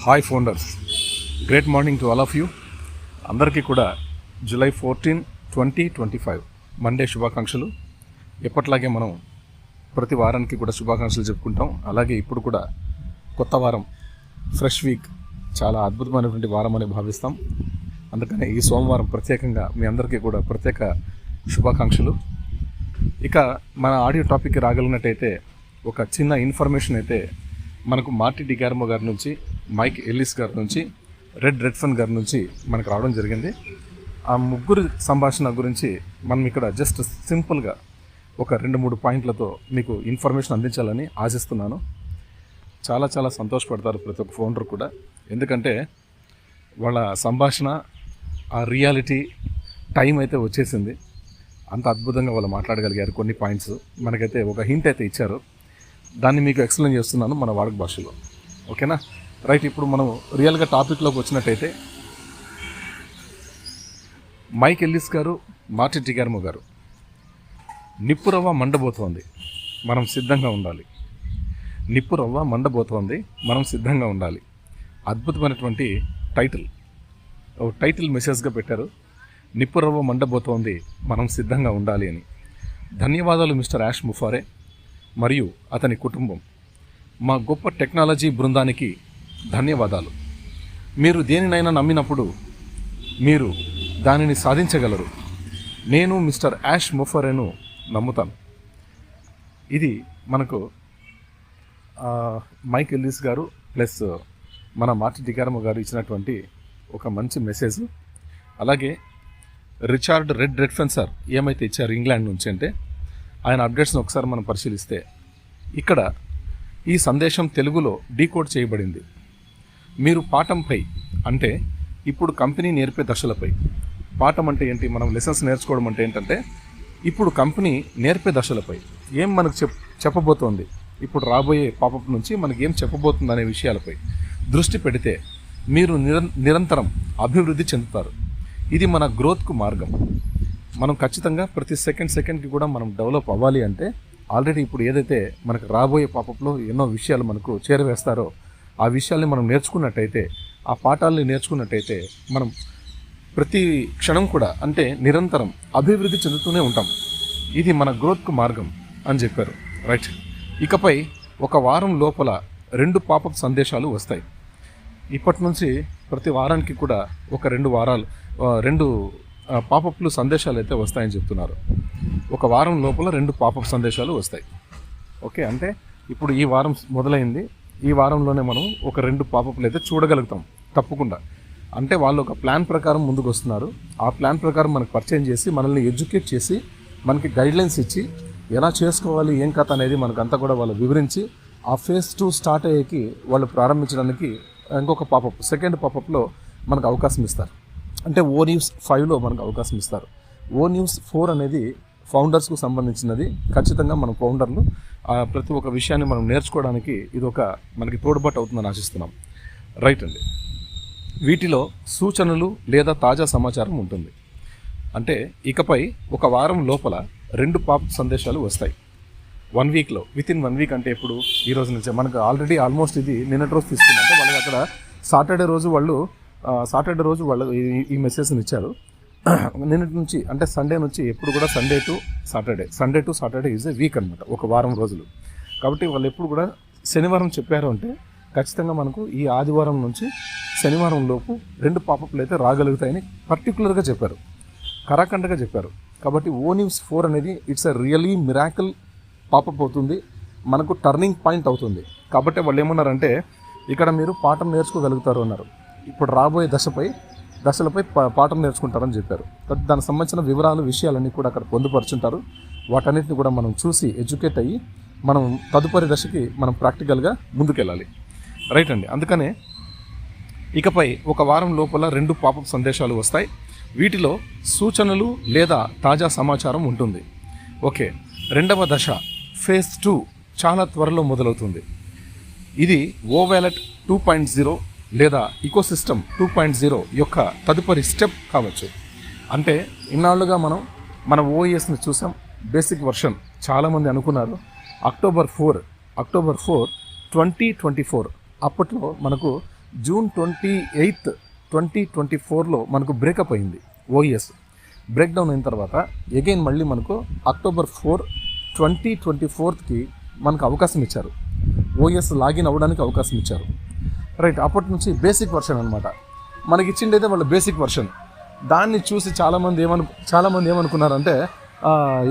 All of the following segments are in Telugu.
Hi founders, great morning to all of you. అందరికీ కూడా జూలై 14, 2025 మండే శుభాకాంక్షలు. ఎప్పట్లాగే మనం ప్రతి వారానికి కూడా శుభాకాంక్షలు చెప్పుకుంటాం. అలాగే ఇప్పుడు కూడా కొత్త వారం, ఫ్రెష్ వీక్, చాలా అద్భుతమైనటువంటి వారం అని భావిస్తాం. అందుకనే ఈ సోమవారం ప్రత్యేకంగా మీ అందరికీ కూడా ప్రత్యేక శుభాకాంక్షలు. ఇక మన ఆడియో టాపిక్కి రాగలిగినట్టయితే ఒక చిన్న ఇన్ఫర్మేషన్ అయితే మనకు మార్టీ డిగార్మో గారి నుంచి, మైక్ ఎల్లిస్ గారి నుంచి, రెడ్ రెడ్ఫన్ గారి నుంచి మనకు రావడం జరిగింది. ఆ ముగ్గురు సంభాషణ గురించి మనం ఇక్కడ జస్ట్ సింపుల్గా ఒక 2-3 పాయింట్లతో మీకు ఇన్ఫర్మేషన్ అందించాలని ఆశిస్తున్నాను. చాలా చాలా సంతోషపడతారు ప్రతి ఒక్క ఫౌండర్ కూడా. ఎందుకంటే వాళ్ళ సంభాషణ, ఆ రియాలిటీ టైం అయితే వచ్చేసింది. అంత అద్భుతంగా వాళ్ళు మాట్లాడగలిగారు. కొన్ని పాయింట్స్ మనకైతే ఒక హింట్ అయితే ఇచ్చారు. దాన్ని మీకు ఎక్స్ప్లెయిన్ చేస్తున్నాను మన వాడుక భాషలో. ఓకేనా? రైట్. ఇప్పుడు మనం రియల్గా టాపిక్లోకి వచ్చినట్టయితే, మైక్ ఎల్లిస్ గారు, మార్టీ డిగార్మో గారు, నిప్పురవ్వ మండబోతోంది, మనం సిద్ధంగా ఉండాలి. నిప్పురవ్వ మండబోతోంది, మనం సిద్ధంగా ఉండాలి. అద్భుతమైనటువంటి టైటిల్ మెసేజ్గా పెట్టారు. నిప్పురవ్వ మండబోతోంది, మనం సిద్ధంగా ఉండాలి అని. ధన్యవాదాలు మిస్టర్ యాష్ ముఫారే మరియు అతని కుటుంబం. మా గొప్ప టెక్నాలజీ బృందానికి ధన్యవాదాలు. మీరు దేనినైనా నమ్మినప్పుడు మీరు దానిని సాధించగలరు. నేను మిస్టర్ యాష్ ముఫారేను నమ్ముతాను. ఇది మనకు మైక్ ఎల్లిస్ గారు ప్లస్ మన మార్టీ డిగార్మో గారు ఇచ్చినటువంటి ఒక మంచి మెసేజ్. అలాగే రిచార్డ్ రెడ్ రెడ్ఫన్ సార్ ఏమైతే ఇచ్చారు ఇంగ్లాండ్ నుంచి అంటే, ఆయన అప్డేట్స్ని ఒకసారి మనం పరిశీలిస్తే, ఇక్కడ ఈ సందేశం తెలుగులో డీకోడ్ చేయబడింది. మీరు పాఠంపై, అంటే ఇప్పుడు కంపెనీ నేర్పే దశలపై. పాఠం అంటే ఏంటి? మనం లెసన్స్ నేర్చుకోవడం అంటే ఏంటంటే, ఇప్పుడు కంపెనీ నేర్పే దశలపై ఏం మనకు చెప్పబోతోంది, ఇప్పుడు రాబోయే పాపప్ నుంచి మనకి ఏం చెప్పబోతుంది అనే విషయాలపై దృష్టి పెడితే మీరు నిరంతరం అభివృద్ధి చెందుతారు. ఇది మన గ్రోత్కు మార్గం. మనం ఖచ్చితంగా ప్రతి సెకండ్కి కూడా మనం డెవలప్ అవ్వాలి. అంటే ఆల్రెడీ ఇప్పుడు ఏదైతే మనకు రాబోయే పాపప్లో ఎన్నో విషయాలు మనకు చేరవేస్తారో ఆ విషయాల్ని మనం నేర్చుకున్నట్టయితే, ఆ పాఠాలని నేర్చుకున్నట్టయితే మనం ప్రతి క్షణం కూడా, అంటే నిరంతరం అభివృద్ధి చెందుతూనే ఉంటాం. ఇది మన గ్రోత్కు మార్గం అని చెప్పారు. రైట్. ఇకపై ఒక వారం లోపల 2 పాపప్ సందేశాలు వస్తాయి. ఇప్పటి నుంచి ప్రతి వారానికి కూడా ఒక 2 పాపప్లు సందేశాలు అయితే వస్తాయని చెప్తున్నారు. ఒక వారం లోపల 2 పాపప్ సందేశాలు వస్తాయి. ఓకే, అంటే ఇప్పుడు ఈ వారం మొదలైంది. ఈ వారంలోనే మనం ఒక 2 పాపప్లు అయితే చూడగలుగుతాం తప్పకుండా. అంటే వాళ్ళు ఒక ప్లాన్ ప్రకారం ముందుకు వస్తున్నారు. ఆ ప్లాన్ ప్రకారం మనకు పరిచయం చేసి, మనల్ని ఎడ్యుకేట్ చేసి, మనకి గైడ్లైన్స్ ఇచ్చి, ఎలా చేసుకోవాలి ఏం కథ అనేది మనకంతా కూడా వాళ్ళు వివరించి, ఆ ఫేజ్ 2 స్టార్ట్ అయ్యేకి వాళ్ళు ప్రారంభించడానికి ఇంకొక పాపప్, సెకండ్ పాపప్లో మనకు అవకాశం ఇస్తారు. అంటే ONews5లో మనకు అవకాశం ఇస్తారు. ONews4 అనేది ఫౌండర్స్కు సంబంధించినది. ఖచ్చితంగా మనం ఫౌండర్లు ప్రతి ఒక్క విషయాన్ని మనం నేర్చుకోవడానికి ఇది ఒక మనకి తోడ్పాటు అవుతుందని ఆశిస్తున్నాం. రైట్ అండి. వీటిలో సూచనలు లేదా తాజా సమాచారం ఉంటుంది. అంటే ఇకపై ఒక వారం లోపల 2 పాపప్ సందేశాలు వస్తాయి. 1 వీక్లో, వితిన్ 1 వీక్. అంటే ఇప్పుడు ఈ రోజు నుంచి మనకు ఆల్రెడీ ఆల్మోస్ట్ ఇది నిన్నటి రోజు తీసుకుంది. అంటే వాళ్ళకి అక్కడ సాటర్డే రోజు వాళ్ళు ఈ మెసేజ్ని ఇచ్చారు. నిన్నటి నుంచి, అంటే సండే నుంచి, ఎప్పుడు కూడా Sunday to Saturday is a week అనమాట, ఒక వారం రోజులు. కాబట్టి వాళ్ళు ఎప్పుడు కూడా శనివారం చెప్పారు అంటే ఖచ్చితంగా మనకు ఈ ఆదివారం నుంచి శనివారం లోపు 2 పాపప్లు అయితే రాగలుగుతాయని పర్టికులర్గా చెప్పారు, కరాఖండగా చెప్పారు. కాబట్టి ONews4 అనేది it's a really miracle popup అవుతుంది, మనకు టర్నింగ్ పాయింట్ అవుతుంది. కాబట్టి వాళ్ళు ఏమన్నారంటే, ఇక్కడ మీరు పాఠం నేర్చుకోగలుగుతారు అన్నారు. ఇప్పుడు రాబోయే దశలపై పాఠం నేర్చుకుంటారని చెప్పారు. దానికి సంబంధించిన విషయాలన్నీ కూడా అక్కడ పొందుపరుచుంటారు. వాటన్నిటిని కూడా మనం చూసి ఎడ్యుకేట్ అయ్యి మనం తదుపరి దశకి మనం ప్రాక్టికల్గా ముందుకెళ్ళాలి. రైట్ అండి. అందుకనే ఇకపై ఒక వారం లోపల 2 పాపప్ సందేశాలు వస్తాయి. వీటిలో సూచనలు లేదా తాజా సమాచారం ఉంటుంది. ఓకే, 2వ దశ ఫేజ్ 2 చాలా త్వరలో మొదలవుతుంది. ఇది ఓవాలెట్ 2.0 లేదా ఇకోసిస్టమ్ 2.0 యొక్క తదుపరి స్టెప్ కావచ్చు. అంటే ఇన్నాళ్ళుగా మన OESని చూసాం, బేసిక్ వర్షన్. చాలామంది అనుకున్నారు అక్టోబర్ 4, 2024 అప్పట్లో మనకు జూన్ 28, 2024లో మనకు బ్రేకప్ అయింది. ఓఎస్ బ్రేక్ డౌన్ అయిన తర్వాత అగైన్ మళ్ళీ మనకు అక్టోబర్ 4, 2024కి మనకు అవకాశం ఇచ్చారు. ఓఎస్ లాగిన్ అవ్వడానికి అవకాశం ఇచ్చారు. రైట్, అప్పటి నుంచి బేసిక్ వర్షన్ అనమాట మనకి ఇచ్చిండైతే వాళ్ళ బేసిక్ వర్షన్. దాన్ని చూసి చాలామంది ఏమనుకున్నారంటే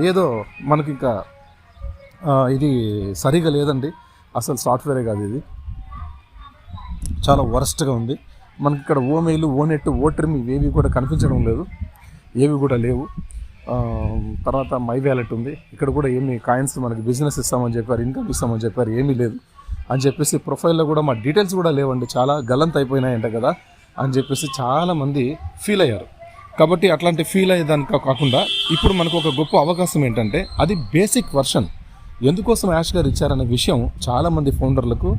ఏదో మనకి ఇంకా ఇది సరిగా లేదండి, అసలు సాఫ్ట్వేరే కాదు, ఇది చాలా వరస్ట్గా ఉంది, మనకి ఇక్కడ ఓ మెయిల్, ఓ నెట్, ఓ ట్రిమ్ ఇవేవి కూడా కనిపించడం లేదు, ఏవి కూడా లేవు. తర్వాత మై వ్యాలెట్ ఉంది, ఇక్కడ కూడా ఏమి కాయిన్స్ మనకి బిజినెస్ ఇస్తామని చెప్పారు, ఇన్కమ్ ఇస్తామని చెప్పారు, ఏమీ లేదు అని చెప్పేసి ప్రొఫైల్లో కూడా మా డీటెయిల్స్ కూడా లేవండి, చాలా గల్లంత అయిపోయినాయంట కదా అని చెప్పేసి చాలామంది ఫీల్ అయ్యారు. కాబట్టి అట్లాంటి ఫీల్ అయ్యేదానికి కాకుండా ఇప్పుడు మనకు ఒక గొప్ప అవకాశం ఏంటంటే అది బేసిక్ వర్షన్. ఎందుకోసం యాష్ గారు ఇచ్చారనే విషయం చాలామంది ఫౌండర్లకు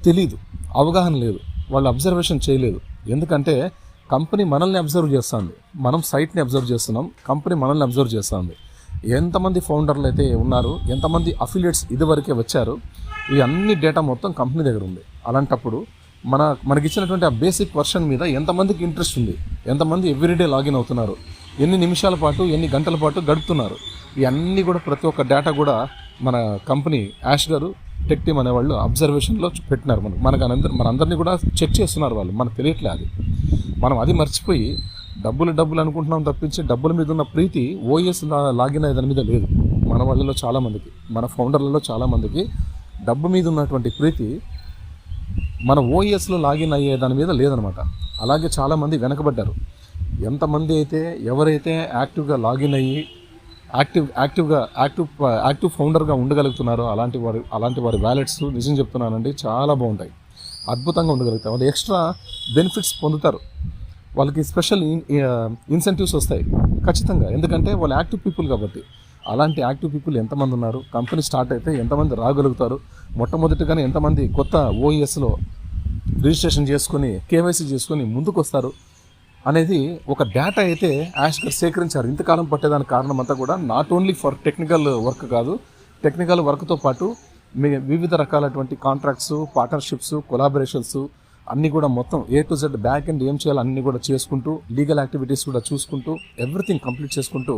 తెలీదు, అవగాహన లేదు, వాళ్ళు అబ్జర్వేషన్ చేయలేదు. ఎందుకంటే కంపెనీ మనల్ని అబ్జర్వ్ చేస్తుంది, మనం సైట్ని అబ్జర్వ్ చేస్తున్నాం, కంపెనీ మనల్ని అబ్జర్వ్ చేస్తుంది. ఎంతమంది ఫౌండర్లు అయితే ఉన్నారు, ఎంతమంది అఫిలియేట్స్ ఇదివరకే వచ్చారు, ఈ అన్ని డేటా మొత్తం కంపెనీ దగ్గర ఉంది. అలాంటప్పుడు మనకిచ్చినటువంటి ఆ బేసిక్ వర్షన్ మీద ఎంతమందికి ఇంట్రెస్ట్ ఉంది, ఎంతమంది ఎవ్రీడే లాగిన్ అవుతున్నారు, ఎన్ని నిమిషాల పాటు, ఎన్ని గంటల పాటు గడుపుతున్నారు, ఇవన్నీ కూడా ప్రతి ఒక్క డేటా కూడా మన కంపెనీ యాష్ గారు, టెక్ టీమ్ అనేవాళ్ళు అబ్జర్వేషన్లో పెట్టినారు. మనందరినీ కూడా చెక్ చేస్తున్నారు వాళ్ళు, మనకు తెలియట్లే అది. మనం అది మర్చిపోయి డబ్బులు అనుకుంటున్నాం తప్పించి డబ్బుల మీద ఉన్న ప్రీతి ఓఎస్ లాగిన్ అయ్యే దాని మీద లేదు. మన వాళ్ళలో చాలామందికి, మన ఫౌండర్లలో చాలామందికి డబ్బు మీద ఉన్నటువంటి ప్రీతి మన ఓఎస్లో లాగిన్ అయ్యే దాని మీద లేదనమాట. అలాగే చాలామంది వెనకబడ్డారు. ఎంతమంది అయితే ఎవరైతే యాక్టివ్గా లాగిన్ అయ్యి యాక్టివ్ ఫౌండర్గా ఉండగలుగుతున్నారో అలాంటి వారి వ్యాలెట్స్ నిజం చెప్తున్నానండి చాలా బాగుంటాయి, అద్భుతంగా ఉండగలుగుతారు. వాళ్ళు ఎక్స్ట్రా బెనిఫిట్స్ పొందుతారు, వాళ్ళకి స్పెషల్ ఇన్సెంటివ్స్ వస్తాయి ఖచ్చితంగా, ఎందుకంటే వాళ్ళు యాక్టివ్ పీపుల్ కాబట్టి. అలాంటి యాక్టివ్ పీపుల్ ఎంతమంది ఉన్నారు, కంపెనీ స్టార్ట్ అయితే ఎంతమంది రాగలుగుతారు, మొట్టమొదటిగానే ఎంతమంది కొత్త ఓఎస్లో రిజిస్ట్రేషన్ చేసుకొని కేవైసీ చేసుకొని ముందుకు వస్తారు అనేది ఒక డేటా అయితే యాష్ గారు సేకరించారు. ఇంతకాలం పట్టేదానికి కారణం అంతా కూడా not only for technical work కాదు, టెక్నికల్ వర్క్తో పాటు వివిధ రకాలటువంటి కాంట్రాక్ట్స్, పార్ట్నర్షిప్స్, కొలాబరేషన్స్ అన్నీ కూడా మొత్తం A to Z back and ఏం చేయాలి అన్నీ కూడా చేసుకుంటూ, లీగల్ యాక్టివిటీస్ కూడా చూసుకుంటూ, ఎవ్రీథింగ్ కంప్లీట్ చేసుకుంటూ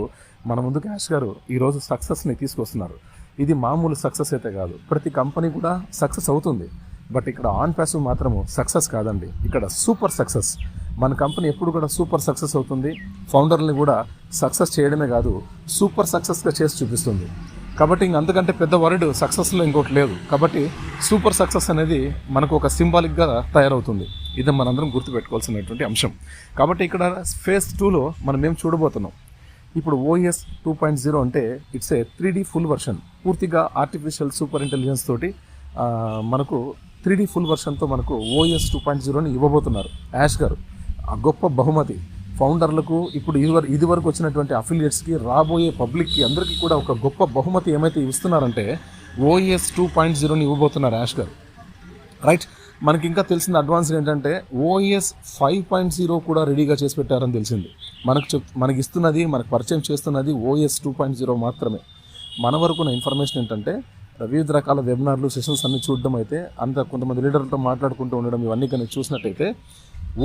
మన ముందుకు యాష్ గారు ఈరోజు సక్సెస్ని తీసుకొస్తున్నారు. ఇది మామూలు సక్సెస్ అయితే కాదు, ప్రతి కంపెనీ కూడా సక్సెస్ అవుతుంది. బట్ ఇక్కడ ఆన్ ప్యాసివ్ మాత్రము సక్సెస్ కాదండి, ఇక్కడ సూపర్ సక్సెస్. మన కంపెనీ ఎప్పుడు కూడా సూపర్ సక్సెస్ అవుతుంది, ఫౌండర్ని కూడా సక్సెస్ చేయడమే కాదు సూపర్ సక్సెస్గా చేసి చూపిస్తుంది. కాబట్టి అంతకంటే పెద్ద వర్డ్ సక్సెస్లో ఇంకోటి లేదు. కాబట్టి సూపర్ సక్సెస్ అనేది మనకు ఒక సింబాలిక్గా తయారవుతుంది. ఇది మనందరం గుర్తుపెట్టుకోవాల్సినటువంటి అంశం. కాబట్టి ఇక్కడ ఫేజ్ 2లో మనం ఏం చూడబోతున్నాం, ఇప్పుడు OS 2.0 అంటే it's a 3D full version, పూర్తిగా ఆర్టిఫిషియల్ సూపర్ ఇంటెలిజెన్స్ తోటి మనకు 3D ఫుల్ వర్షన్తో మనకు OS 2.0ని ఇవ్వబోతున్నారు యాష్ గారు. ఆ గొప్ప బహుమతి ఫౌండర్లకు, ఇప్పుడు ఇదివరకు వచ్చినటువంటి అఫిలియేట్స్కి, రాబోయే పబ్లిక్కి అందరికీ కూడా ఒక గొప్ప బహుమతి ఏమైతే ఇస్తున్నారంటే OS 2.0ని ఇవ్వబోతున్నారు యాష్ గారు. రైట్, మనకి ఇంకా తెలిసిన అడ్వాన్స్ ఏంటంటే OS 5.0 కూడా రెడీగా చేసి పెట్టారని తెలిసింది. మనకి ఇస్తున్నది, మనకు పరిచయం చేస్తున్నది OS 2.0 మాత్రమే. మన వరకు ఉన్న ఇన్ఫర్మేషన్ ఏంటంటే వివిధ రకాల వెబినార్లు, సెషన్స్ అన్ని చూడడం అయితే, కొంతమంది లీడర్లతో మాట్లాడుకుంటూ ఉండడం, ఇవన్నీ కానీ చూసినట్టయితే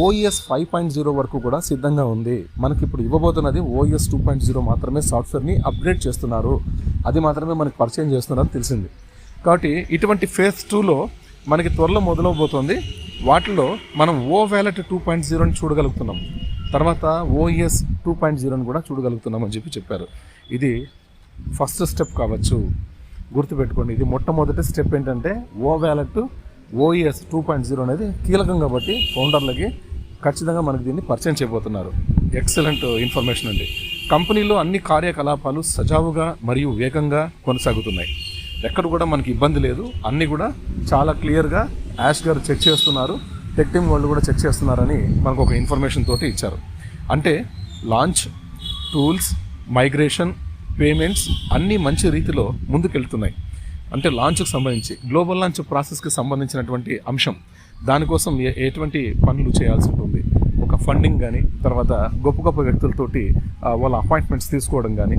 OS 5.0 వరకు కూడా సిద్ధంగా ఉంది. మనకి ఇప్పుడు ఇవ్వబోతున్నది OS 2.0 మాత్రమే. సాఫ్ట్వేర్ని అప్గ్రేడ్ చేస్తున్నారు, అది మాత్రమే మనకి పరిచయం చేస్తున్నారు తెలిసింది. కాబట్టి ఇటువంటి ఫేజ్ 2లో మనకి త్వరలో మొదలవబోతోంది. వాటిలో మనం ఓవాలెట్ 2.0ని చూడగలుగుతున్నాం, తర్వాత OS 2.0ని కూడా చూడగలుగుతున్నాం అని చెప్పారు. ఇది ఫస్ట్ స్టెప్ కావచ్చు, గుర్తుపెట్టుకోండి. ఇది మొట్టమొదటి స్టెప్ ఏంటంటే ఓవాలెట్ OS 2.0 అనేది కీలకం కాబట్టి ఫౌండర్లకి ఖచ్చితంగా మనకి దీన్ని పరిచయం చేయబోతున్నారు. ఎక్సలెంట్ ఇన్ఫర్మేషన్ అండి. కంపెనీలో అన్ని కార్యకలాపాలు సజావుగా మరియు వేగంగా కొనసాగుతున్నాయి, ఎక్కడ కూడా మనకి ఇబ్బంది లేదు, అన్నీ కూడా చాలా క్లియర్గా యాష్ గారు చెక్ చేస్తున్నారు, టెక్ టీమ్ వాళ్ళు కూడా చెక్ చేస్తున్నారని మనకు ఒక ఇన్ఫర్మేషన్ తోటి ఇచ్చారు. అంటే లాంచ్, టూల్స్, మైగ్రేషన్, పేమెంట్స్ అన్నీ మంచి రీతిలో ముందుకెళ్తున్నాయి. అంటే లాంచ్కి సంబంధించి, గ్లోబల్ లాంచ్ ప్రాసెస్కి సంబంధించినటువంటి అంశం, దానికోసం ఎటువంటి పనులు చేయాల్సి ఉంటుంది, ఒక ఫండింగ్ కానీ, తర్వాత గొప్ప గొప్ప వ్యక్తులతోటి వాళ్ళ అపాయింట్మెంట్స్ తీసుకోవడం కానీ,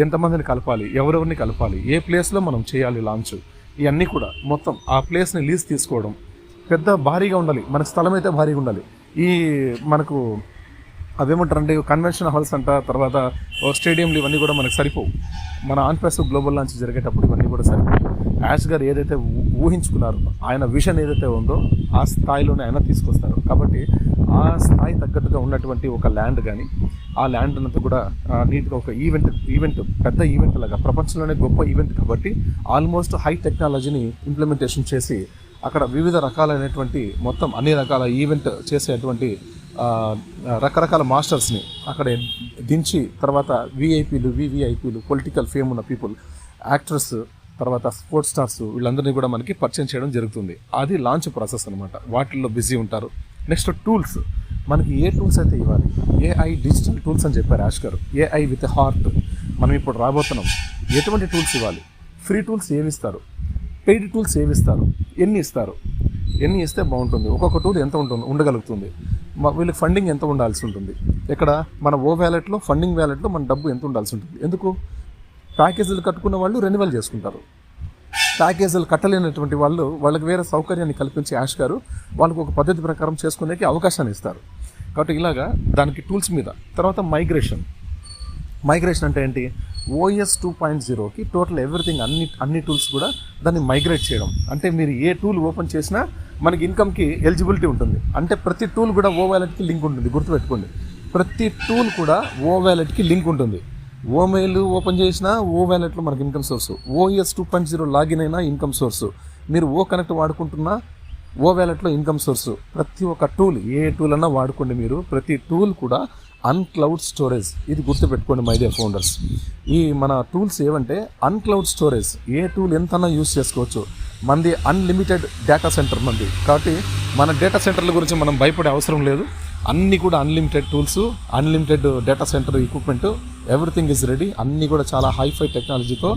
ఎంతమందిని కలపాలి, ఎవరెవరిని కలపాలి, ఏ ప్లేస్లో మనం చేయాలి లాంచ్, ఇవన్నీ కూడా మొత్తం ఆ ప్లేస్ని లీజ్ తీసుకోవడం, పెద్ద భారీగా ఉండాలి, మనకు స్థలం అయితే భారీగా ఉండాలి. ఈ మనకు అవేమంటారంటే కన్వెన్షన్ హాల్స్ అంట, తర్వాత స్టేడియంలు ఇవన్నీ కూడా మనకు సరిపోవు. మన ఆన్ప్రెస్ గ్లోబల్ లాంచ్ జరిగేటప్పుడు ఇవన్నీ కూడా సరిపోవు. యాష్ గారు ఏదైతే ఊహించుకున్నారో, ఆయన విజన్ ఏదైతే ఉందో ఆ స్థాయిలోనే ఆయన తీసుకొస్తారు. కాబట్టి ఆ స్థాయి తగ్గట్టుగా ఉన్నటువంటి ఒక ల్యాండ్ కానీ, ఆ ల్యాండ్ అంతా కూడా నీట్గా ఒక ఈవెంట్ పెద్ద ఈవెంట్ లాగా, ప్రపంచంలోనే గొప్ప ఈవెంట్ కాబట్టి ఆల్మోస్ట్ హై టెక్నాలజీని ఇంప్లిమెంటేషన్ చేసి అక్కడ వివిధ రకాలైనటువంటి మొత్తం అన్ని రకాల ఈవెంట్ చేసేటువంటి రకరకాల మాస్టర్స్ని అక్కడ దించి, తర్వాత వివిఐపీలు పొలిటికల్ ఫేమ్ ఉన్న పీపుల్, యాక్టర్స్, తర్వాత స్పోర్ట్స్ స్టార్స్, వీళ్ళందరినీ కూడా మనకి పరిచయం చేయడం జరుగుతుంది. అది లాంచ్ ప్రాసెస్ అనమాట. వాటిల్లో బిజీ ఉంటారు. నెక్స్ట్ టూల్స్, మనకి ఏ టూల్స్ అయితే ఇవ్వాలి, ఏఐ డిజిటల్ టూల్స్ అని చెప్పారు యాష్ గారు. ఏఐ విత్ హార్ట్ మనం ఇప్పుడు రాబోతున్నాం. ఎటువంటి టూల్స్ ఇవ్వాలి, ఫ్రీ టూల్స్ ఏమిస్తారు, పెయిడ్ టూల్స్ ఏమిస్తారు, ఎన్ని ఇస్తారు, ఎన్ని ఇస్తే బాగుంటుంది, ఒక్కొక్క టూల్ ఎంత ఉండగలుగుతుంది, వీళ్ళకి ఫండింగ్ ఎంత ఉండాల్సి ఉంటుంది, ఇక్కడ మన వ్యాలెట్లో ఫండింగ్ వ్యాలెట్లో మన డబ్బు ఎంత ఉండాల్సి ఉంటుంది. ఎందుకు, ప్యాకేజీలు కట్టుకున్న వాళ్ళు రెన్యువల్ చేసుకుంటారు, ప్యాకేజీలు కట్టలేనటువంటి వాళ్ళకి వేరే సౌకర్యాన్ని కల్పించి యాష్ గారు వాళ్ళకు ఒక పద్ధతి ప్రకారం చేసుకునేకి అవకాశాన్ని ఇస్తారు. కాబట్టి ఇలాగా దానికి టూల్స్ మీద. తర్వాత మైగ్రేషన్ అంటే ఏంటి, OS 2.0కి టోటల్ ఎవ్రీథింగ్ అన్ని టూల్స్ కూడా దాన్ని మైగ్రేట్ చేయడం. అంటే మీరు ఏ టూల్ ఓపెన్ చేసినా మనకి ఇన్కమ్కి ఎలిజిబిలిటీ ఉంటుంది. అంటే ప్రతి టూల్ కూడా వ్యాలెట్కి లింక్ ఉంటుంది, గుర్తుపెట్టుకోండి. ప్రతి టూల్ కూడా వ్యాలెట్కి లింక్ ఉంటుంది. మెయిల్ ఓపెన్ చేసినా వ్యాలెట్లో మనకి ఇన్కమ్ సోర్స్, OS 2.0 లాగిన్ అయినా ఇన్కమ్ సోర్సు, మీరు కనెక్ట్ వాడుకుంటున్నా వ్యాలెట్లో ఇన్కమ్ సోర్సు. ప్రతి ఒక్క టూల్, ఏ టూల్ అన్నా వాడుకోండి మీరు, ప్రతి టూల్ కూడా అన్క్లౌడ్ స్టోరేజ్. ఇది గుర్తుపెట్టుకోండి మై డియర్ ఫౌండర్స్. ఈ మన టూల్స్ ఏవంటే అన్క్లౌడ్ స్టోరేజ్, ఏ టూల్ ఎంతన్నా యూస్ చేసుకోవచ్చు. మనది అన్లిమిటెడ్ డేటా సెంటర్ మంది, కాబట్టి మన డేటా సెంటర్ల గురించి మనం భయపడే అవసరం లేదు. అన్నీ కూడా unlimited tools, unlimited data centre equipment, everything is ready. అన్నీ కూడా చాలా హైఫై టెక్నాలజీతో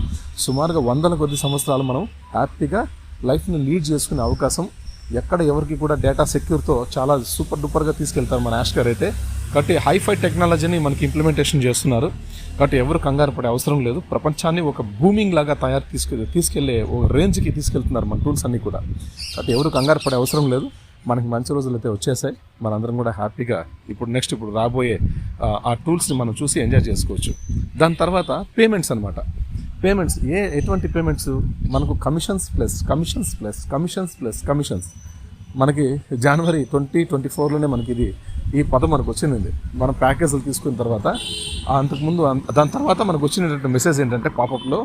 సుమారుగా 100 కొద్ది సంవత్సరాలు మనం హ్యాపీగా లైఫ్ని లీడ్ చేసుకునే అవకాశం. ఎక్కడ ఎవరికి కూడా డేటా సెక్యూర్తో చాలా సూపర్ డూపర్గా తీసుకెళ్తారు మన యాష్ గారు అయితే. కాబట్టి హైఫై టెక్నాలజీని మనకి ఇంప్లిమెంటేషన్ చేస్తున్నారు. కాబట్టి ఎవరు కంగారు పడే అవసరం లేదు. ప్రపంచాన్ని ఒక బూమింగ్ లాగా తీసుకెళ్లే ఒక రేంజ్కి తీసుకెళ్తున్నారు మన టూల్స్ అన్నీ కూడా. కాబట్టి ఎవరు కంగారు పడే అవసరం లేదు. మనకి మంచి రోజులు అయితే వచ్చేసాయి. మనందరం కూడా హ్యాపీగా ఇప్పుడు రాబోయే ఆ టూల్స్ని మనం చూసి ఎంజాయ్ చేసుకోవచ్చు. దాని తర్వాత పేమెంట్స్ అనమాట. పేమెంట్స్ ఎటువంటి పేమెంట్స్, మనకు కమిషన్స్ ప్లస్ మనకి జనవరి 2024లోనే మనకి ఈ పదం మనకు వచ్చింది. మనం ప్యాకేజీలు తీసుకున్న తర్వాత అంతకుముందు దాని తర్వాత మనకు వచ్చినటువంటి మెసేజ్ ఏంటంటే పాపప్లో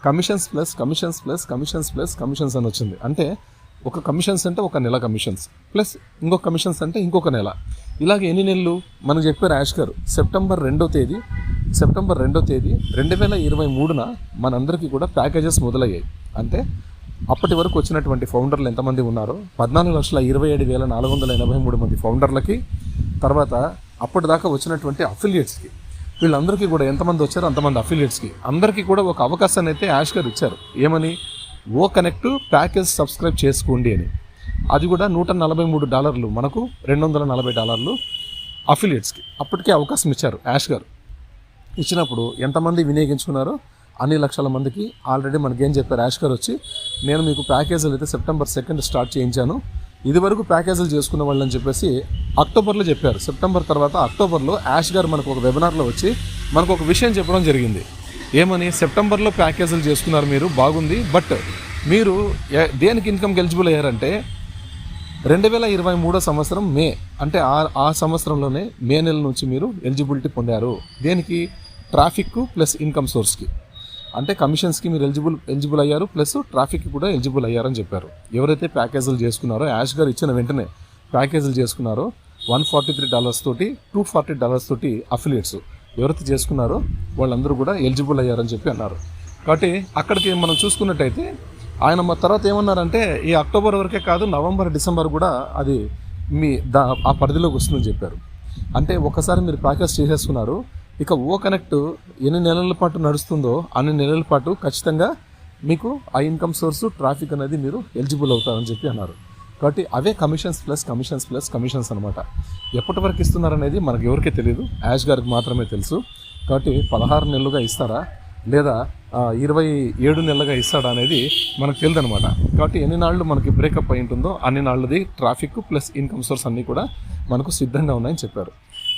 కమిషన్స్ అని వచ్చింది. అంటే ఒక కమిషన్స్ అంటే ఒక నెల కమిషన్స్ ప్లస్ ఇంకొక కమిషన్స్ అంటే ఇంకొక నెల. ఇలాగే ఎన్ని నెలలు మనకు చెప్పారు యాష్ గారు. సెప్టెంబర్ 2వ తేదీ 2023న మనందరికీ కూడా ప్యాకేజెస్ మొదలయ్యాయి. అంటే అప్పటి వరకు వచ్చినటువంటి ఫౌండర్లు ఎంతమంది ఉన్నారో 14,27,483 మంది ఫౌండర్లకి, తర్వాత అప్పటిదాకా వచ్చినటువంటి అఫిలియేట్స్కి, వీళ్ళందరికీ కూడా ఎంతమంది వచ్చారో అంతమంది అఫిలియేట్స్కి అందరికీ కూడా ఒక అవకాశాన్ని అయితే యాష్ గారు ఇచ్చారు. ఏమని, కనెక్ట్ ప్యాకేజ్ సబ్స్క్రైబ్ చేసుకోండి అని. అది కూడా $143, మనకు $240 అఫిలియేట్స్కి అప్పటికే అవకాశం ఇచ్చారు యాష్ గారు. ఇచ్చినప్పుడు ఎంతమంది వినియోగించుకున్నారో అన్ని లక్షల మందికి ఆల్రెడీ మనకేం చెప్పారు యాష్ గారు వచ్చి, నేను మీకు ప్యాకేజీలు అయితే సెప్టెంబర్ 2 స్టార్ట్ చేయించాను, ఇదివరకు ప్యాకేజీలు చేసుకున్న వాళ్ళని చెప్పేసి అక్టోబర్లో చెప్పారు. సెప్టెంబర్ తర్వాత అక్టోబర్లో యాష్ గారు మనకు ఒక వెబినార్లో వచ్చి మనకు ఒక విషయం చెప్పడం జరిగింది. ఏమని, సెప్టెంబర్లో ప్యాకేజీలు చేసుకున్నారు మీరు, బాగుంది, బట్ మీరు దేనికి ఇన్కమ్కి ఎలిజిబుల్ అయ్యారంటే 2023 సంవత్సరం మే, అంటే ఆ సంవత్సరంలోనే మే నెల నుంచి మీరు ఎలిజిబిలిటీ పొందారు. దేనికి, ట్రాఫిక్ ప్లస్ ఇన్కమ్ సోర్స్కి. అంటే కమిషన్స్కి మీరు ఎలిజిబుల్ అయ్యారు, ప్లస్ ట్రాఫిక్కి కూడా ఎలిజిబుల్ అయ్యారని చెప్పారు. ఎవరైతే ప్యాకేజీలు చేసుకున్నారో యాష్ గారు ఇచ్చిన వెంటనే ప్యాకేజీలు చేసుకున్నారో $143 తోటి $240 తోటి అఫిలియేట్స్ ఎవరైతే చేసుకున్నారో వాళ్ళందరూ కూడా ఎలిజిబుల్ అయ్యారని చెప్పి అన్నారు. కాబట్టి అక్కడికి మనం చూసుకున్నట్టయితే ఆయన మా తర్వాత ఏమన్నారంటే, ఈ అక్టోబర్ వరకే కాదు, నవంబర్ డిసెంబర్ కూడా అది ఆ పరిధిలోకి వస్తుందని చెప్పారు. అంటే ఒకసారి మీరు ప్యాకేజ్ చేసేసుకున్నారు, ఇక కనెక్ట్ ఎన్ని నెలల పాటు నడుస్తుందో అన్ని నెలల పాటు ఖచ్చితంగా మీకు ఆ ఇన్కమ్ సోర్సు ట్రాఫిక్ అనేది మీరు ఎలిజిబుల్ అవుతారని చెప్పి అన్నారు. కాబట్టి అవే కమిషన్స్ అనమాట. ఎప్పటి వరకు ఇస్తున్నారనేది మనకు ఎవరికీ తెలియదు, యాష్ గారికి మాత్రమే తెలుసు. కాబట్టి 16 నెలలుగా ఇస్తారా, లేదా 27 నెలలుగా ఇస్తాడా అనేది మనకు తెలియదు అనమాట. కాబట్టి ఎన్ని నాళ్ళు మనకి బ్రేకప్ అయి ఉంటుందో అన్ని నాళ్ళది ట్రాఫిక్ ప్లస్ ఇన్కమ్ సోర్స్ అన్నీ కూడా మనకు సిద్ధంగా ఉన్నాయని చెప్పారు.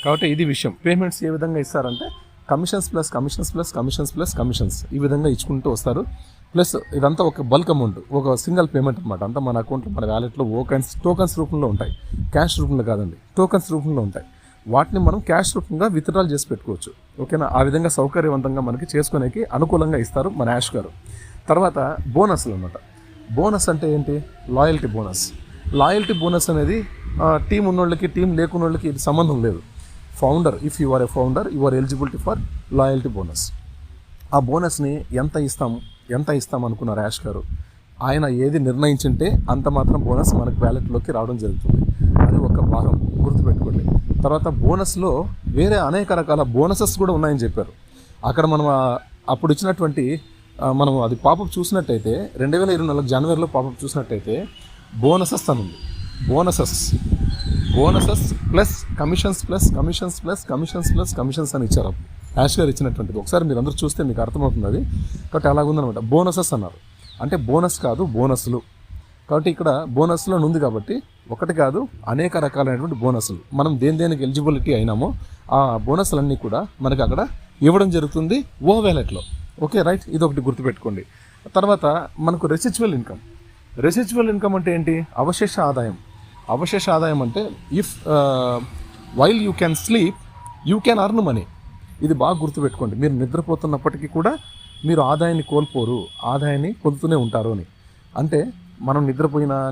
కాబట్టి ఇది విషయం. పేమెంట్స్ ఏ విధంగా ఇస్తారంటే commissions plus commissions plus commissions plus commissions ఈ విధంగా ఇచ్చుకుంటూ వస్తారు. ప్లస్ ఇదంతా ఒక బల్క్ అమౌంట్, ఒక సింగిల్ పేమెంట్ అనమాట. అంతా మన అకౌంట్లో మన వ్యాలెట్లో టోకన్స్ రూపంలో ఉంటాయి, క్యాష్ రూపంలో కాదండి, టోకన్స్ రూపంలో ఉంటాయి. వాటిని మనం క్యాష్ రూపంగా విత్డ్రాల్ చేసి పెట్టుకోవచ్చు. ఓకేనా? ఆ విధంగా సౌకర్యవంతంగా మనకి చేసుకునేకి అనుకూలంగా ఇస్తారు మన యాష్ గారు. తర్వాత బోనస్లు అనమాట. బోనస్ అంటే ఏంటి? Loyalty bonus. లాయల్టీ బోనస్ అనేది టీం ఉన్నోళ్ళకి టీం లేకున్నోళ్ళకి ఇది సంబంధం లేదు. Founder, if you are a founder you are eligibility for loyalty bonus. ఆ బోనస్ని ఎంత ఇస్తాం అనుకున్నారు యాష్ గారు? ఆయన ఏది నిర్ణయించింటే అంత మాత్రం బోనస్ మనకు వ్యాలెట్లోకి రావడం జరుగుతుంది. అది ఒక భాగం, గుర్తుపెట్టుకోండి. తర్వాత బోనస్లో వేరే అనేక రకాల బోనసెస్ కూడా ఉన్నాయని చెప్పారు. అక్కడ మనం అప్పుడు ఇచ్చినటువంటి మనం అది పాపప్ చూసినట్టయితే 2024 జనవరిలో పాపప్ చూసినట్టయితే బోనసెస్ అని ఉంది. Bonuses plus commissions plus commissions plus commissions plus commissions అని ఇచ్చారు యాష్ గారు ఇచ్చినటువంటిది. ఒకసారి మీరు అందరూ చూస్తే మీకు అర్థమవుతుంది అది. కాబట్టి అలాగుందనమాట. బోనసెస్ అన్నారు అంటే బోనస్ కాదు, బోనస్లు. కాబట్టి ఇక్కడ బోనస్లో ఉంది కాబట్టి ఒకటి కాదు అనేక రకాలైనటువంటి బోనస్లు. మనం దేనికి ఎలిజిబిలిటీ అయినామో ఆ బోనస్లన్నీ కూడా మనకి అక్కడ ఇవ్వడం జరుగుతుంది ఓ వ్యాలెట్లో. Okay, right. ఇది ఒకటి గుర్తుపెట్టుకోండి. తర్వాత మనకు రెసిడ్యువల్ ఇన్కమ్ అంటే ఏంటి? అవశేష ఆదాయం అంటే if while you can sleep you can earn money. ఇది బాగా గుర్తుపెట్టుకోండి. మీరు నిద్రపోతున్నప్పటికీ కూడా మీరు ఆదాయాన్ని కోల్పోరు, ఆదాయాన్ని పొందుతూనే ఉంటారు అని. అంటే మనం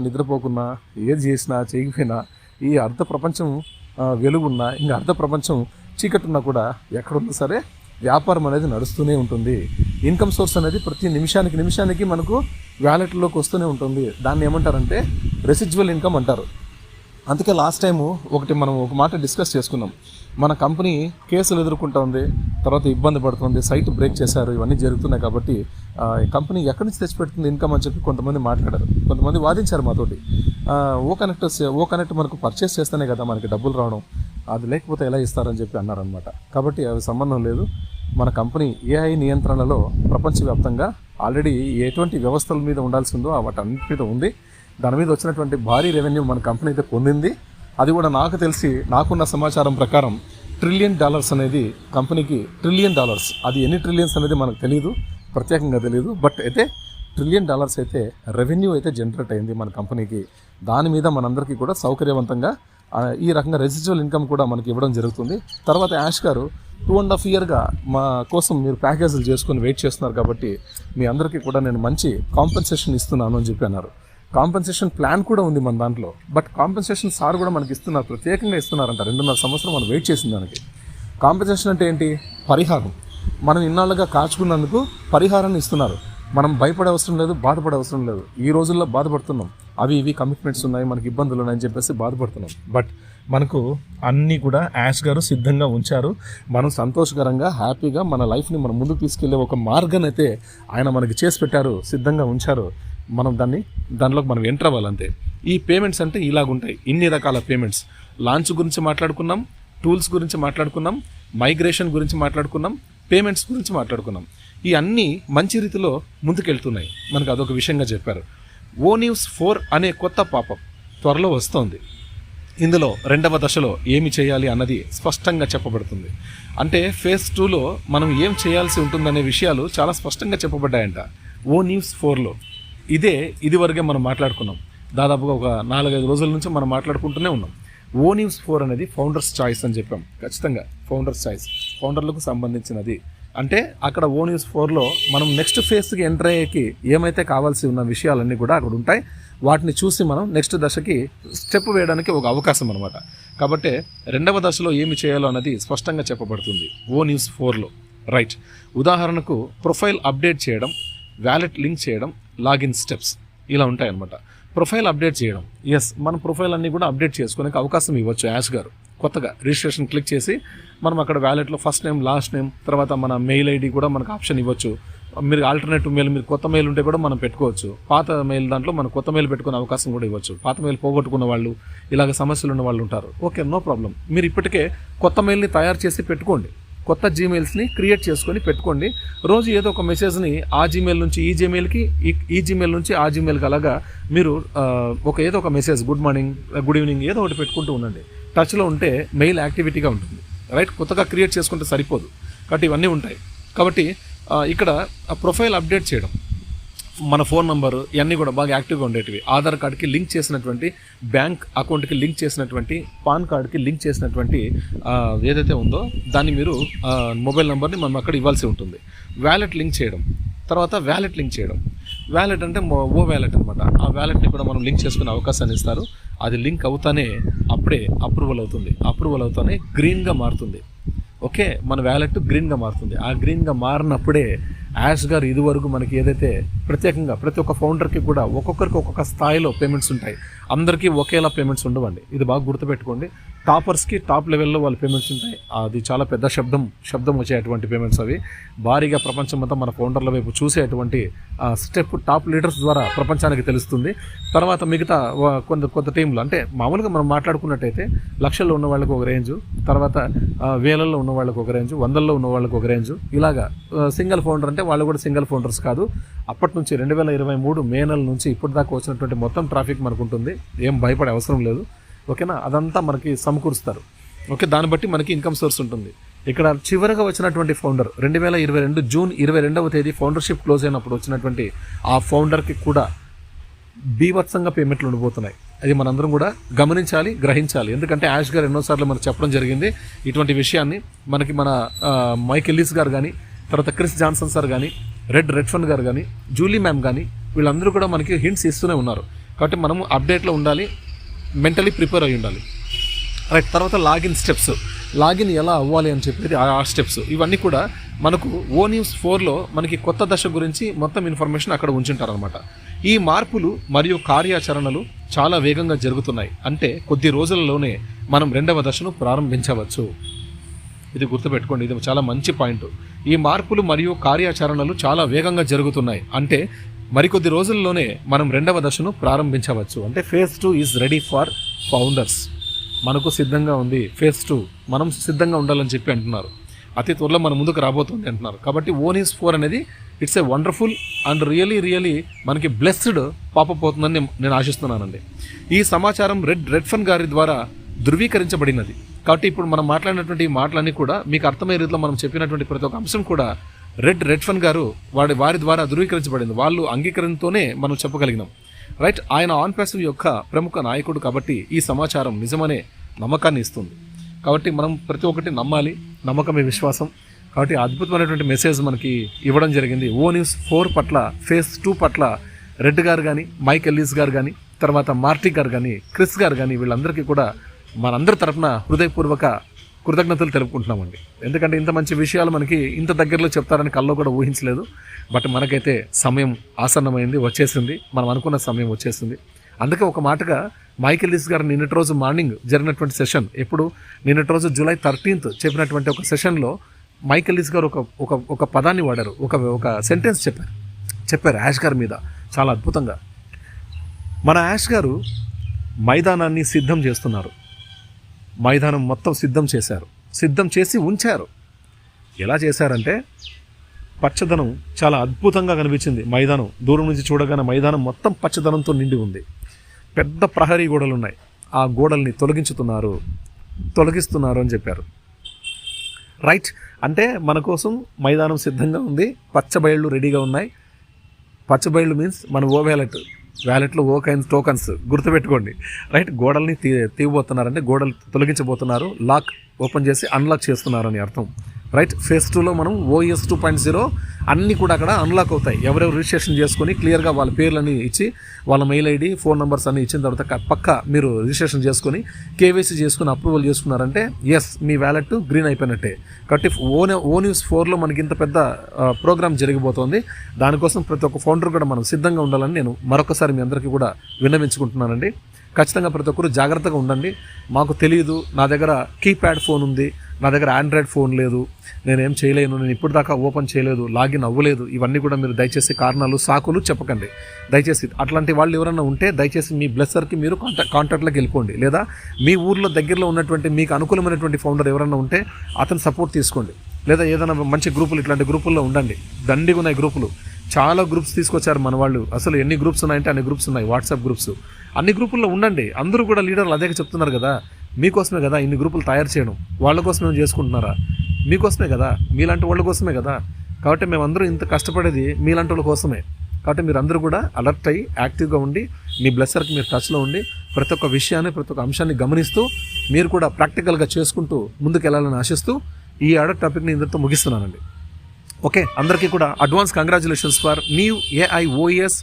నిద్రపోకున్నా ఏది చేసినా చేయకపోయినా ఈ అర్ధ ప్రపంచం వెలుగున్నా ఇంకా అర్ధ ప్రపంచం చీకట్టున్నా కూడా ఎక్కడున్నా సరే వ్యాపారం అనేది నడుస్తూనే ఉంటుంది. ఇన్కమ్ సోర్స్ అనేది ప్రతి నిమిషానికి మనకు వ్యాలెట్లోకి వస్తూనే ఉంటుంది. దాన్ని ఏమంటారంటే రెసిడ్యువల్ ఇన్కమ్ అంటారు. అందుకే లాస్ట్ టైము మనం ఒక మాట డిస్కస్ చేసుకున్నాం. మన కంపెనీ కేసులు ఎదుర్కొంటుంది, తర్వాత ఇబ్బంది పడుతుంది, సైట్ బ్రేక్ చేశారు, ఇవన్నీ జరుగుతున్నాయి. కాబట్టి కంపెనీ ఎక్కడి నుంచి తెచ్చిపెడుతుంది ఇన్కమ్ అని చెప్పి కొంతమంది మాట్లాడారు, కొంతమంది వాదించారు మాతోటి. ఓ కనెక్ట్ మనకు పర్చేస్ చేస్తేనే కదా మనకి డబ్బులు రావడం, అది లేకపోతే ఎలా ఇస్తారని చెప్పి అన్నారనమాట. కాబట్టి అవి సంబంధం లేదు. మన కంపెనీ ఏఐ నియంత్రణలో ప్రపంచవ్యాప్తంగా ఆల్రెడీ ఎటువంటి వ్యవస్థల మీద ఉండాల్సిందో వాటన్నిటి మీద ఉంది. దాని మీద వచ్చినటువంటి భారీ రెవెన్యూ మన కంపెనీ అయితే పొందింది. అది కూడా నాకు తెలిసి నాకున్న సమాచారం ప్రకారం $1 ట్రిలియన్ అనేది కంపెనీకి $1 ట్రిలియన్. అది ఎన్ని ట్రిలియన్స్ అనేది మనకు తెలియదు, ప్రత్యేకంగా తెలియదు. బట్ అయితే $1 ట్రిలియన్ అయితే రెవెన్యూ అయితే జనరేట్ అయింది మన కంపెనీకి. దాని మీద మనందరికీ కూడా సౌకర్యవంతంగా ఈ రకంగా రెసిడ్యువల్ ఇన్కమ్ కూడా మనకి ఇవ్వడం జరుగుతుంది. తర్వాత యాష్ గారు 2.5 ఇయర్గా మా కోసం మీరు ప్యాకేజీలు చేసుకొని వెయిట్ చేస్తున్నారు కాబట్టి మీ అందరికీ కూడా నేను మంచి కాంపెన్సేషన్ ఇస్తున్నాను అని చెప్పి అన్నారు. కాంపెన్సేషన్ ప్లాన్ కూడా ఉంది మన దాంట్లో. బట్ కాంపెన్సేషన్ సార్ కూడా మనకి ఇస్తున్నారు, ప్రత్యేకంగా ఇస్తున్నారంట. 2.5 సంవత్సరం మనం వెయిట్ చేసిన దానికి. కాంపెన్సేషన్ అంటే ఏంటి? పరిహారం. మనం ఇన్నాళ్ళుగా కాచుకున్నందుకు పరిహారాన్ని ఇస్తున్నారు. మనం భయపడే అవసరం లేదు, బాధపడే అవసరం లేదు. ఈ రోజుల్లో బాధపడుతున్నాం, ఇవి కమిట్మెంట్స్ ఉన్నాయి, మనకి ఇబ్బందులు ఉన్నాయని చెప్పేసి బాధపడుతున్నాం. బట్ మనకు అన్నీ కూడా యాష్ గారు సిద్ధంగా ఉంచారు. మనం సంతోషకరంగా హ్యాపీగా మన లైఫ్ని మనం ముందుకు తీసుకెళ్లే ఒక మార్గాన్ని అయితే ఆయన మనకి చేసి పెట్టారు, సిద్ధంగా ఉంచారు. మనం దానిలోకి మనం ఎంటర్ అవ్వాలంతే. ఈ పేమెంట్స్ అంటే ఇలాగుంటాయి, ఇన్ని రకాల పేమెంట్స్. లాంచ్ గురించి మాట్లాడుకున్నాం, టూల్స్ గురించి మాట్లాడుకున్నాం, మైగ్రేషన్ గురించి మాట్లాడుకున్నాం, పేమెంట్స్ గురించి మాట్లాడుకున్నాం. ఈ అన్నీ మంచి రీతిలో ముందుకెళ్తున్నాయి. మనకు అదొక విషయంగా చెప్పారు. ONews 4 అనే కొత్త పాపప్ త్వరలో వస్తోంది. ఇందులో 2వ దశలో ఏమి చేయాలి అన్నది స్పష్టంగా చెప్పబడుతుంది. అంటే ఫేజ్ 2లో మనం ఏం చేయాల్సి ఉంటుందనే విషయాలు చాలా స్పష్టంగా చెప్పబడ్డాయంట ONews 4లో. ఇదివరకే మనం మాట్లాడుకున్నాం. దాదాపుగా ఒక 4-5 రోజుల నుంచి మనం మాట్లాడుకుంటూనే ఉన్నాం. ONews 4 అనేది ఫౌండర్స్ చాయిస్ అని చెప్పాం. ఖచ్చితంగా ఫౌండర్స్ చాయిస్, ఫౌండర్లకు సంబంధించినది. అంటే అక్కడ ONews 4లో మనం నెక్స్ట్ ఫేజ్కి ఎంటర్ అయ్యేకి ఏమైతే కావాల్సి ఉన్న విషయాలన్నీ కూడా అక్కడ ఉంటాయి. వాటిని చూసి మనం నెక్స్ట్ దశకి స్టెప్ వేయడానికి ఒక అవకాశం అనమాట. కాబట్టి 2వ దశలో ఏమి చేయాలో అన్నది స్పష్టంగా చెప్పబడుతుంది ONews 4లో. రైట్. ఉదాహరణకు ప్రొఫైల్ అప్డేట్ చేయడం, వ్యాలెట్ లింక్ చేయడం, లాగిన్ స్టెప్స్ ఇలా ఉంటాయన్నమాట. ప్రొఫైల్ అప్డేట్ చేయడం, మన ప్రొఫైల్ అన్నీ కూడా అప్డేట్ చేసుకునే అవకాశం ఇవ్వచ్చు యాష్ గారు. కొత్తగా రిజిస్ట్రేషన్ క్లిక్ చేసి మనం అక్కడ వ్యాలెట్లో ఫస్ట్ నేమ్, లాస్ట్ నేమ్, తర్వాత మన మెయిల్ ఐడి కూడా మనకు ఆప్షన్ ఇవ్వచ్చు. మీరు ఆల్టర్నేటివ్ మెయిల్, మీరు కొత్త మెయిల్ ఉంటే కూడా మనం పెట్టుకోవచ్చు. పాత మెయిల్ దాంట్లో మనం కొత్త మెయిల్ పెట్టుకునే అవకాశం కూడా ఇవ్వచ్చు. పాత మెయిల్ పోగొట్టుకున్న వాళ్ళు, ఇలాగ సమస్యలు ఉన్న వాళ్ళు ఉంటారు. Okay, no problem. మీరు ఇప్పటికే కొత్త మెయిల్ని తయారు చేసి పెట్టుకోండి. కొత్త జీమెయిల్స్ని క్రియేట్ చేసుకొని పెట్టుకోండి. రోజు ఏదో ఒక మెసేజ్ని ఆ జీమెయిల్ నుంచి ఈ జీమెయిల్కి, ఈ జీమెయిల్ నుంచి ఆ జీమెయిల్కి అలాగా మీరు ఏదో ఒక message good morning, good evening ఏదో ఒకటి పెట్టుకుంటూ ఉండండి. టచ్లో ఉంటే మెయిల్ యాక్టివిటీగా ఉంటుంది. రైట్, కొత్తగా క్రియేట్ చేసుకుంటే సరిపోదు కాబట్టి ఇవన్నీ ఉంటాయి. కాబట్టి ఇక్కడ ప్రొఫైల్ అప్డేట్ చేయడం, మన ఫోన్ నంబరు ఇవన్నీ కూడా బాగా యాక్టివ్గా ఉండేటివి. ఆధార్ కార్డ్కి లింక్ చేసినటువంటి, బ్యాంక్ అకౌంట్కి లింక్ చేసినటువంటి, పాన్ కార్డ్కి లింక్ చేసినటువంటి ఏదైతే ఉందో దాన్ని మీరు మొబైల్ నెంబర్ని మనం అక్కడ ఇవ్వాల్సి ఉంటుంది. వ్యాలెట్ లింక్ చేయడం, తర్వాత వ్యాలెట్ లింక్ చేయడం. వ్యాలెట్ అంటే ఓ వ్యాలెట్ అనమాట. ఆ వ్యాలెట్ని కూడా మనం లింక్ చేసుకునే అవకాశాన్ని ఇస్తారు. అది లింక్ అవుతానే అప్పుడే అప్రూవల్ అవుతుంది. అప్రూవల్ అవుతానే గ్రీన్గా మారుతుంది. ఓకే, మన వ్యాలెట్ గ్రీన్గా మారుతుంది. ఆ గ్రీన్గా మారినప్పుడే యాష్ గారు ఇదివరకు మనకి ఏదైతే ప్రత్యేకంగా ప్రతి ఒక్క ఫౌండర్కి కూడా ఒక్కొక్కరికి ఒక్కొక్క స్థాయిలో పేమెంట్స్ ఉంటాయి. అందరికీ ఒకేలా పేమెంట్స్ ఉండవండి. ఇది బాగా గుర్తుపెట్టుకోండి. టాపర్స్కి టాప్ లెవెల్లో వాళ్ళ పేమెంట్స్ ఉంటాయి. అది చాలా పెద్ద శబ్దం వచ్చేటువంటి పేమెంట్స్ అవి. భారీగా ప్రపంచం అంతా మన ఫౌండర్ల వైపు చూసేటువంటి స్టెప్ టాప్ లీడర్స్ ద్వారా ప్రపంచానికి తెలుస్తుంది. తర్వాత మిగతా కొంత టీంలు, అంటే మామూలుగా మనం మాట్లాడుకున్నట్టయితే లక్షల్లో ఉన్న వాళ్ళకి ఒక రేంజు, తర్వాత వేలల్లో ఉన్న వాళ్ళకి ఒక రేంజు, వందల్లో ఉన్న వాళ్ళకి ఒక రేంజు, ఇలాగా సింగిల్ ఫౌండర్ అంటే వాళ్ళు కూడా సింగిల్ ఫౌండర్స్ కాదు. అప్పటి నుంచి 2023 మే నెల నుంచి ఇప్పటి దాకా వచ్చినటువంటి మొత్తం ట్రాఫిక్ మనకు ఉంటుంది. ఏం భయపడే అవసరం లేదు. ఓకేనా, అదంతా మనకి సమకూరుస్తారు. ఓకే, దాన్ని బట్టి మనకి ఇన్కమ్ సోర్స్ ఉంటుంది. ఇక్కడ చివరిగా వచ్చినటువంటి ఫౌండర్ 2022 జూన్ 22వ తేదీ ఫౌండర్షిప్ క్లోజ్ అయినప్పుడు వచ్చినటువంటి ఆ ఫౌండర్కి కూడా బీభత్సంగా పేమెంట్లు ఉండిపోతున్నాయి. అది మనందరం కూడా గమనించాలి, గ్రహించాలి. ఎందుకంటే యాష్ గారు ఎన్నోసార్లు మనకు చెప్పడం జరిగింది ఇటువంటి విషయాన్ని. మనకి మన మైక్ ఎల్లిస్ గారు కానీ, తర్వాత క్రిస్ జాన్సన్ సార్ కానీ, రెడ్ఫన్ గారు కానీ, జూలీ మ్యామ్ కానీ, వీళ్ళందరూ కూడా మనకి హింట్స్ ఇస్తూనే ఉన్నారు. కాబట్టి మనము అప్డేట్లో ఉండాలి, మెంటలీ ప్రిపేర్ అయి ఉండాలి. రైట్, తర్వాత లాగిన్ ఎలా అవ్వాలి అని చెప్పేది ఆ స్టెప్స్, ఇవన్నీ కూడా మనకు ONews4లో మనకి కొత్త దశ గురించి మొత్తం ఇన్ఫర్మేషన్ అక్కడ ఉంచుంటారనమాట. ఈ మార్పులు మరియు కార్యాచరణలు చాలా వేగంగా జరుగుతున్నాయి. అంటే కొద్ది రోజులలోనే మనం 2వ దశను ప్రారంభించవచ్చు. ఇది గుర్తుపెట్టుకోండి, ఇది చాలా మంచి పాయింట్. ఈ మార్పులు మరియు కార్యాచరణలు చాలా వేగంగా జరుగుతున్నాయి. అంటే మరికొద్ది రోజుల్లోనే మనం 2వ దశను ప్రారంభించవచ్చు. అంటే phase 2 is ready for founders. మనకు సిద్ధంగా ఉంది phase 2, మనం సిద్ధంగా ఉండాలని చెప్పి అంటున్నారు. అతి త్వరలో మన ముందుకు రాబోతుంది అంటున్నారు. కాబట్టి ONews4 అనేది it's a wonderful and really మనకి బ్లెస్డ్ పాపప్ అవుతుందని నేను ఆశిస్తున్నానండి. ఈ సమాచారం రెడ్ఫన్ గారి ద్వారా ధృవీకరించబడినది. కాబట్టి ఇప్పుడు మనం మాట్లాడినటువంటి ఈ మాటలన్నీ కూడా మీకు అర్థమయ్యే రీతిలో మనం చెప్పినటువంటి ప్రతి ఒక్క అంశం కూడా రెడ్ఫన్ గారు వారి ద్వారా ధృవీకరించబడింది. వాళ్ళు అంగీకరణతోనే మనం చెప్పగలిగినాం. రైట్, ఆయన ఆన్ ప్యాసివ్ యొక్క ప్రముఖ నాయకుడు కాబట్టి ఈ సమాచారం నిజమనే నమ్మకాన్ని ఇస్తుంది. కాబట్టి మనం ప్రతి ఒక్కటి నమ్మాలి, నమ్మకమే విశ్వాసం. కాబట్టి అద్భుతమైనటువంటి మెసేజ్ మనకి ఇవ్వడం జరిగింది. ONews4 పట్ల, phase 2 పట్ల రెడ్ గారు కానీ, మైక్ ఎల్లిస్ గారు కానీ, తర్వాత మార్టీ గారు కానీ, క్రిస్ గారు కానీ, వీళ్ళందరికీ కూడా మనందరి తరఫున హృదయపూర్వక కృతజ్ఞతలు తెలుపుకుంటున్నామండి. ఎందుకంటే ఇంత మంచి విషయాలు మనకి ఇంత దగ్గరలో చెప్తారని కల్లో కూడా ఊహించలేదు. బట్ మనకైతే సమయం ఆసన్నమైంది, వచ్చేసింది. మనం అనుకున్న సమయం వచ్చేసింది. అందుకే ఒక మాటగా మైక్ ఎల్లిస్ గారు నిన్నటి రోజు మార్నింగ్ జరిగినటువంటి సెషన్, నిన్నటి రోజు July 13th చెప్పినటువంటి ఒక సెషన్లో మైక్ ఎల్లిస్ గారు ఒక పదాన్ని వాడారు, ఒక సెంటెన్స్ చెప్పారు యాష్ గారి మీద చాలా అద్భుతంగా. మన యాష్ గారు మైదానాన్ని సిద్ధం చేస్తున్నారు. మైదానం మొత్తం సిద్ధం చేసి ఉంచారు. ఎలా చేశారంటే పచ్చదనం చాలా అద్భుతంగా కనిపించింది. మైదానం దూరం నుంచి చూడగానే మైదానం మొత్తం పచ్చదనంతో నిండి ఉంది. పెద్ద ప్రహరీ గోడలు ఉన్నాయి. ఆ గోడల్ని తొలగిస్తున్నారు అని చెప్పారు. రైట్, అంటే మన కోసం మైదానం సిద్ధంగా ఉంది, పచ్చబయళ్ళు రెడీగా ఉన్నాయి. పచ్చబయళ్ళు మీన్స్ మన వ్యాలెట్లో టోకన్స్ గుర్తుపెట్టుకోండి. రైట్, గోడల్ని తీయబోతున్నారంటే గోడలు తొలగించబోతున్నారు, లాక్ ఓపెన్ చేసి అన్లాక్ చేస్తున్నారని అర్థం. రైట్, phase 2లో మనం OS 2.0 అన్నీ కూడా అక్కడ అన్లాక్ అవుతాయి. ఎవరెవరు రిజిస్ట్రేషన్ చేసుకొని క్లియర్గా వాళ్ళ పేర్లని ఇచ్చి, వాళ్ళ మెయిల్ ఐడి, ఫోన్ నెంబర్స్ అన్ని ఇచ్చిన తర్వాత పక్కా మీరు రిజిస్ట్రేషన్ చేసుకొని KYC చేసుకుని అప్రూవల్ చేసుకున్నారంటే ఎస్, మీ వ్యాలెట్ గ్రీన్ అయిపోయినట్టే. కాబట్టి ONews4లో మనకి ఇంత పెద్ద ప్రోగ్రామ్ జరిగిపోతుంది. దానికోసం ప్రతి ఒక్క ఫౌండర్ కూడా మనం సిద్ధంగా ఉండాలని నేను మరొకసారి మీ అందరికీ కూడా విన్నవించుకుంటున్నానండి. ఖచ్చితంగా ప్రతి ఒక్కరు జాగ్రత్తగా ఉండండి. మాకు తెలియదు, నా దగ్గర కీప్యాడ్ ఫోన్ ఉంది, నా దగ్గర ఆండ్రాయిడ్ ఫోన్ లేదు, నేనేం చేయలేను, నేను ఇప్పుడు దాకా ఓపెన్ చేయలేదు, లాగిన్ అవ్వలేదు, ఇవన్నీ కూడా మీరు దయచేసి కారణాలు, సాకులు చెప్పకండి. దయచేసి అట్లాంటి వాళ్ళు ఎవరైనా ఉంటే దయచేసి మీ బ్లెస్సర్కి మీరు కాంటాక్ట్లోకి వెళ్ళిపోండి. లేదా మీ ఊర్లో దగ్గరలో ఉన్నటువంటి మీకు అనుకూలమైనటువంటి ఫౌండర్ ఎవరైనా ఉంటే అతని సపోర్ట్ తీసుకోండి. లేదా ఏదైనా మంచి గ్రూపులు ఇట్లాంటి గ్రూపుల్లో ఉండండి. దండిగా ఉన్నాయి గ్రూపులు, చాలా గ్రూప్స్ తీసుకొచ్చారు మన వాళ్ళు. అసలు ఎన్ని గ్రూప్స్ ఉన్నాయంటే అన్ని గ్రూప్స్ ఉన్నాయి, వాట్సాప్ గ్రూప్స్. అన్ని గ్రూపుల్లో ఉండండి. అందరూ కూడా లీడర్లు అదే చెప్తున్నారు కదా, మీకోసమే కదా ఇన్ని గ్రూపులు తయారు చేయడం. వాళ్ళ కోసమే చేసుకుంటున్నారా? మీకోసమే కదా, మీలాంటి వాళ్ళ కోసమే కదా. కాబట్టి మేమందరూ ఇంత కష్టపడేది మీలాంటి వాళ్ళ కోసమే. కాబట్టి మీరు అందరూ కూడా అలర్ట్ అయ్యి యాక్టివ్గా ఉండి మీ బ్లెస్సర్కి మీరు టచ్లో ఉండి ప్రతి ఒక్క విషయాన్ని ప్రతి ఒక్క అంశాన్ని గమనిస్తూ మీరు కూడా ప్రాక్టికల్గా చేసుకుంటూ ముందుకు వెళ్ళాలని ఆశిస్తూ ఈ ఆర్డర్ టాపిక్ని ఇందరితో ముగిస్తున్నానండి. ఓకే, అందరికీ కూడా advance congratulations for new AIOS.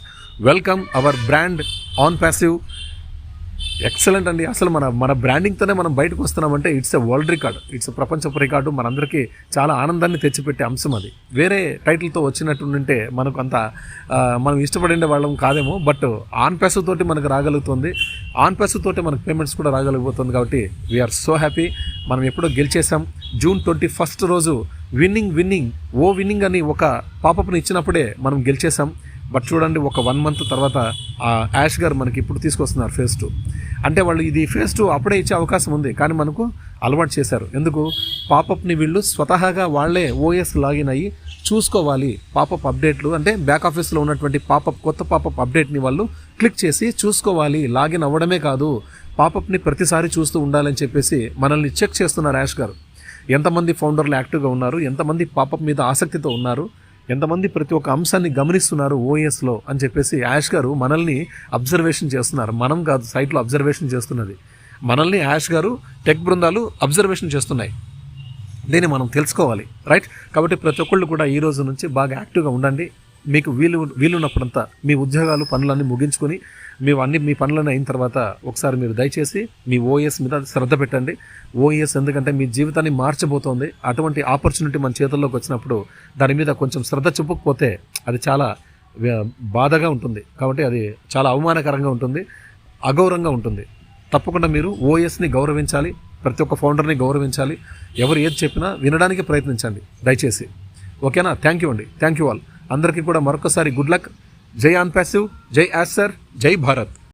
Welcome our brand on passive. Excellent అండి. అసలు మన బ్రాండింగ్తోనే మనం బయటకు వస్తున్నామంటే it's a world record, it's a ప్రపంచపు రికార్డు. మనందరికీ చాలా ఆనందాన్ని తెచ్చిపెట్టే అంశం అది. వేరే టైటిల్తో వచ్చినట్టుంటే మనకు అంత మనం ఇష్టపడే వాళ్ళం కాదేమో, బట్ ఆన్ ప్యాసివ్ తోటి మనకు రాగలుగుతుంది, ఆన్ ప్యాసివ్ తోటి మనకు పేమెంట్స్ కూడా రాగలిగిపోతుంది. కాబట్టి వీఆర్ సో హ్యాపీ. మనం ఎప్పుడో గెలిచేసాం. June 21 రోజు విన్నింగ్ అని ఒక పాపప్ని ఇచ్చినప్పుడే మనం గెలిచేసాం. బట్ చూడండి, ఒక 1 month తర్వాత యాష్ గారు మనకి ఇప్పుడు తీసుకొస్తున్నారు phase 2. అంటే వాళ్ళు ఇది phase 2 అప్పుడే ఇచ్చే అవకాశం ఉంది, కానీ మనకు అలవాటు చేశారు. ఎందుకు? పాపప్ని వీళ్ళు స్వతహాగా వాళ్ళే OS లాగిన్ అయ్యి చూసుకోవాలి. పాపప్ అప్డేట్లు అంటే బ్యాక్ ఆఫీస్లో ఉన్నటువంటి కొత్త పాపప్ అప్డేట్ని వాళ్ళు క్లిక్ చేసి చూసుకోవాలి. లాగిన్ అవ్వడమే కాదు, పాపప్ని ప్రతిసారి చూస్తూ ఉండాలని చెప్పేసి మనల్ని చెక్ చేస్తున్నారు యాష్ గారు. ఎంతమంది ఫౌండర్లు యాక్టివ్గా ఉన్నారు, ఎంతమంది పాపప్ మీద ఆసక్తితో ఉన్నారు, ఎంతమంది ప్రతి ఒక్క అంశాన్ని గమనిస్తున్నారు OSలో అని చెప్పేసి యాష్ గారు మనల్ని అబ్జర్వేషన్ చేస్తున్నారు. మనం కాదు, సైట్లో అబ్జర్వేషన్ చేస్తున్నది మనల్ని యాష్ గారు. టెక్ బృందాలు అబ్జర్వేషన్ చేస్తున్నాయి. దీన్ని మనం తెలుసుకోవాలి, రైట్? కాబట్టి ప్రతి ఒక్కళ్ళు కూడా ఈ రోజు నుంచి బాగా యాక్టివ్గా ఉండండి. మీకు వీలున్నప్పుడంతా మీ ఉద్యోగాలు పనులన్నీ ముగించుకొని మీ పనులన్నీ అయిన తర్వాత ఒకసారి మీరు దయచేసి మీ OS మీద శ్రద్ధ పెట్టండి. OS ఎందుకంటే మీ జీవితాన్ని మార్చబోతోంది. అటువంటి ఆపర్చునిటీ మన చేతుల్లోకి వచ్చినప్పుడు దాని మీద కొంచెం శ్రద్ధ చూపకపోతే అది చాలా బాధగా ఉంటుంది. కాబట్టి అది చాలా అవమానకరంగా ఉంటుంది, అగౌరవంగా ఉంటుంది. తప్పకుండా మీరు OSని గౌరవించాలి, ప్రతి ఒక్క ఫౌండర్ని గౌరవించాలి. ఎవరు ఏది చెప్పినా వినడానికి ప్రయత్నించండి దయచేసి. ఓకేనా? థ్యాంక్ యూ అండి, థ్యాంక్ యూ ఆల్. అందరికీ కూడా మరొకసారి గుడ్ లక్. జై ఆన్ ప్యాసివ్, జై యాష్ సార్, జై భారత్.